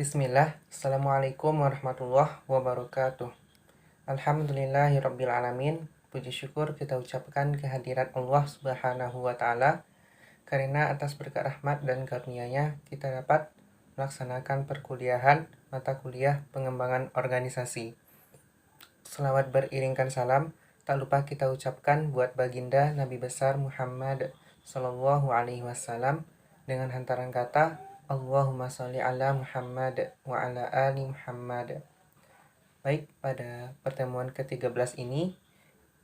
Bismillah, Assalamualaikum warahmatullahi wabarakatuh. Alhamdulillahirrabbilalamin. Puji syukur kita ucapkan kehadirat Allah subhanahu wa ta'ala, karena atas berkat rahmat dan karunia-Nya kita dapat melaksanakan perkuliahan mata kuliah pengembangan organisasi. Selawat beriringkan salam tak lupa kita ucapkan buat baginda Nabi besar Muhammad Sallallahu Alaihi Wasallam dengan hantaran kata Allahumma sholli ala Muhammad wa ala ali Muhammad. Baik, pada pertemuan ke-13 ini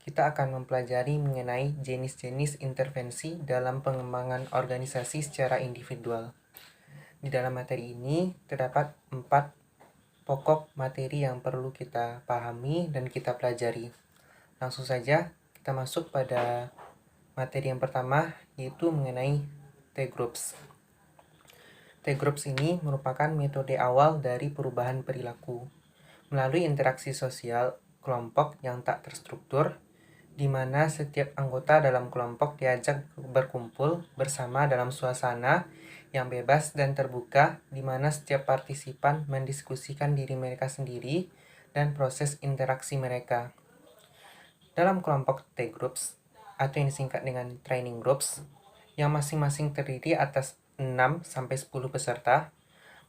kita akan mempelajari mengenai jenis-jenis intervensi dalam pengembangan organisasi secara individual. Di dalam materi ini terdapat 4 pokok materi yang perlu kita pahami dan kita pelajari. Langsung saja kita masuk pada materi yang pertama, yaitu mengenai T-Groups. T-Groups ini merupakan metode awal dari perubahan perilaku melalui interaksi sosial kelompok yang tak terstruktur, di mana setiap anggota dalam kelompok diajak berkumpul bersama dalam suasana yang bebas dan terbuka, di mana setiap partisipan mendiskusikan diri mereka sendiri dan proses interaksi mereka. Dalam kelompok T-Groups, atau yang disingkat dengan training groups, yang masing-masing terdiri atas 6-10 peserta,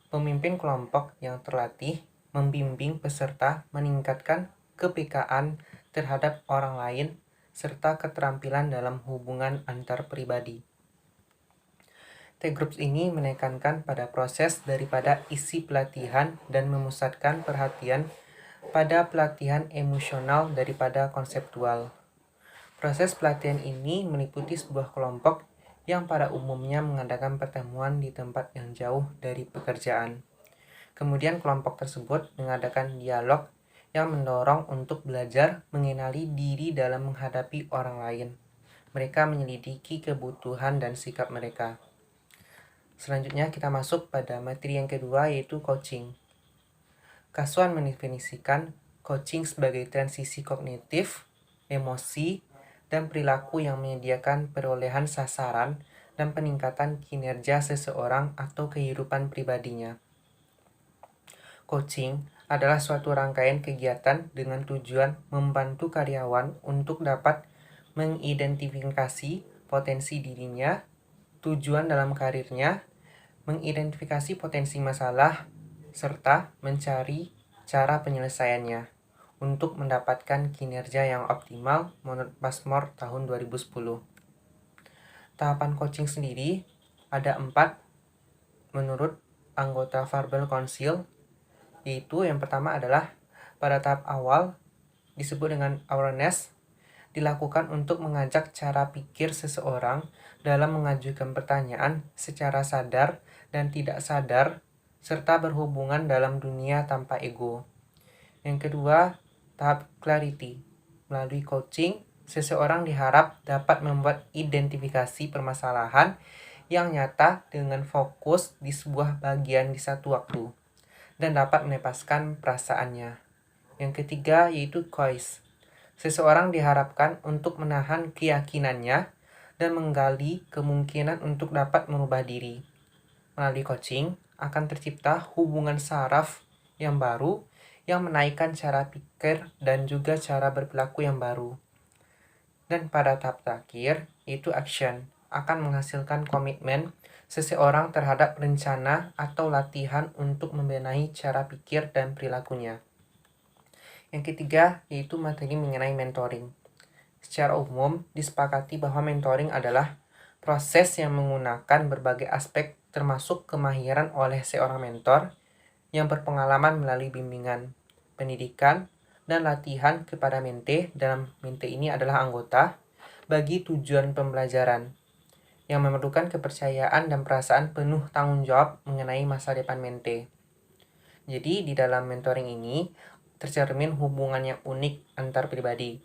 pemimpin kelompok yang terlatih membimbing peserta meningkatkan kepekaan terhadap orang lain serta keterampilan dalam hubungan antar pribadi. T-Groups ini menekankan pada proses daripada isi pelatihan dan memusatkan perhatian pada pelatihan emosional daripada konseptual. Proses pelatihan ini meliputi sebuah kelompok yang pada umumnya mengadakan pertemuan di tempat yang jauh dari pekerjaan. Kemudian kelompok tersebut mengadakan dialog yang mendorong untuk belajar mengenali diri dalam menghadapi orang lain. Mereka menyelidiki kebutuhan dan sikap mereka. Selanjutnya kita masuk pada materi yang kedua, yaitu coaching. Kasuan mendefinisikan coaching sebagai transisi kognitif, emosi, dan perilaku yang menyediakan perolehan sasaran dan peningkatan kinerja seseorang atau kehidupan pribadinya. Coaching adalah suatu rangkaian kegiatan dengan tujuan membantu karyawan untuk dapat mengidentifikasi potensi dirinya, tujuan dalam karirnya, mengidentifikasi potensi masalah, serta mencari cara penyelesaiannya untuk mendapatkan kinerja yang optimal menurut Passmore tahun 2010. Tahapan coaching sendiri ada 4 menurut anggota Verbal Council, yaitu yang pertama adalah pada tahap awal disebut dengan awareness, dilakukan untuk mengajak cara pikir seseorang dalam mengajukan pertanyaan secara sadar dan tidak sadar, serta berhubungan dalam dunia tanpa ego. Yang kedua, tahap clarity. Melalui coaching, seseorang diharap dapat membuat identifikasi permasalahan yang nyata dengan fokus di sebuah bagian di satu waktu, dan dapat melepaskan perasaannya. Yang ketiga yaitu choice. Seseorang diharapkan untuk menahan keyakinannya dan menggali kemungkinan untuk dapat merubah diri. Melalui coaching akan tercipta hubungan saraf yang baru yang menaikkan cara pikir dan juga cara berperilaku yang baru. Dan pada tahap terakhir yaitu action, akan menghasilkan komitmen seseorang terhadap rencana atau latihan untuk membenahi cara pikir dan perilakunya. Yang ketiga yaitu materi mengenai mentoring. Secara umum disepakati bahwa mentoring adalah proses yang menggunakan berbagai aspek termasuk kemahiran oleh seorang mentor yang berpengalaman melalui bimbingan, pendidikan, dan latihan kepada mente. Dalam mente ini adalah anggota bagi tujuan pembelajaran yang memerlukan kepercayaan dan perasaan penuh tanggung jawab mengenai masa depan mente. Jadi di dalam mentoring ini tercermin hubungan yang unik antar pribadi.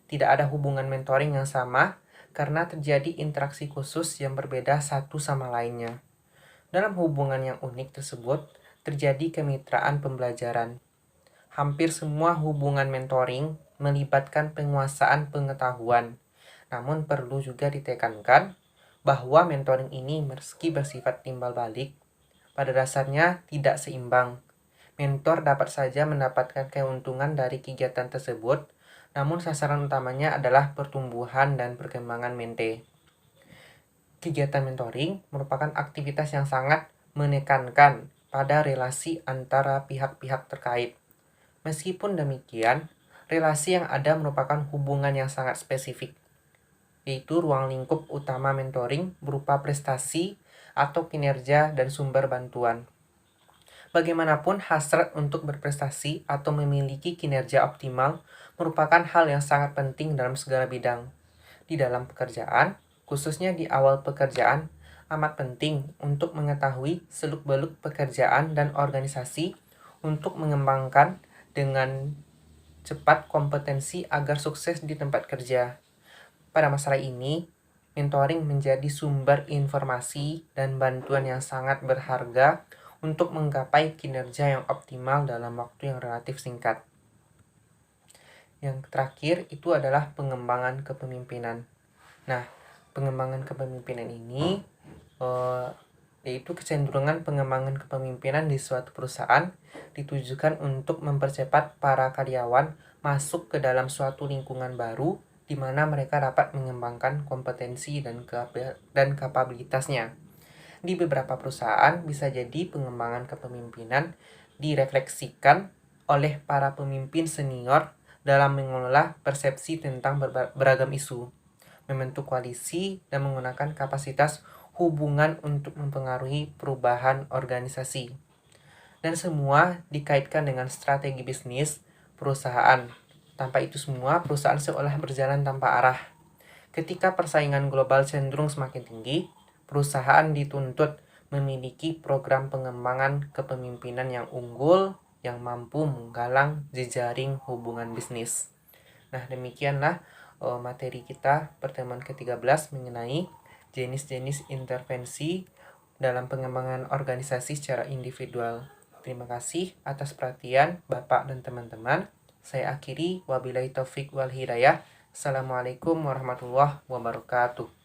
Tidak ada hubungan mentoring yang sama karena terjadi interaksi khusus yang berbeda satu sama lainnya. Dalam hubungan yang unik tersebut terjadi kemitraan pembelajaran. Hampir semua hubungan mentoring melibatkan penguasaan pengetahuan. Namun perlu juga ditekankan bahwa mentoring ini meski bersifat timbal balik, pada dasarnya tidak seimbang. Mentor dapat saja mendapatkan keuntungan dari kegiatan tersebut, namun sasaran utamanya adalah pertumbuhan dan perkembangan mente. Kegiatan mentoring merupakan aktivitas yang sangat menekankan pada relasi antara pihak-pihak terkait. Meskipun demikian, relasi yang ada merupakan hubungan yang sangat spesifik, yaitu ruang lingkup utama mentoring berupa prestasi atau kinerja dan sumber bantuan. Bagaimanapun, hasrat untuk berprestasi atau memiliki kinerja optimal merupakan hal yang sangat penting dalam segala bidang. Di dalam pekerjaan, khususnya di awal pekerjaan, amat penting untuk mengetahui seluk-beluk pekerjaan dan organisasi untuk mengembangkan dengan cepat kompetensi agar sukses di tempat kerja. Pada masalah ini, mentoring menjadi sumber informasi dan bantuan yang sangat berharga untuk menggapai kinerja yang optimal dalam waktu yang relatif singkat. Yang terakhir itu adalah pengembangan kepemimpinan. Nah, pengembangan kepemimpinan ini yaitu kecenderungan pengembangan kepemimpinan di suatu perusahaan ditujukan untuk mempercepat para karyawan masuk ke dalam suatu lingkungan baru di mana mereka dapat mengembangkan kompetensi dan kapabilitasnya. Di beberapa perusahaan bisa jadi pengembangan kepemimpinan direfleksikan oleh para pemimpin senior dalam mengelola persepsi tentang beragam isu, membentuk koalisi, dan menggunakan kapasitas hubungan untuk mempengaruhi perubahan organisasi. Dan semua dikaitkan dengan strategi bisnis perusahaan. Tanpa itu semua, perusahaan seolah berjalan tanpa arah. Ketika persaingan global cenderung semakin tinggi, perusahaan dituntut memiliki program pengembangan kepemimpinan yang unggul, yang mampu menggalang jejaring hubungan bisnis. Nah, demikianlah materi kita pertemuan ke-13 mengenai jenis-jenis intervensi dalam pengembangan organisasi secara individual. Terima kasih atas perhatian Bapak dan teman-teman. Saya akhiri, wabillahi taufik wal hidayah. Assalamualaikum warahmatullahi wabarakatuh.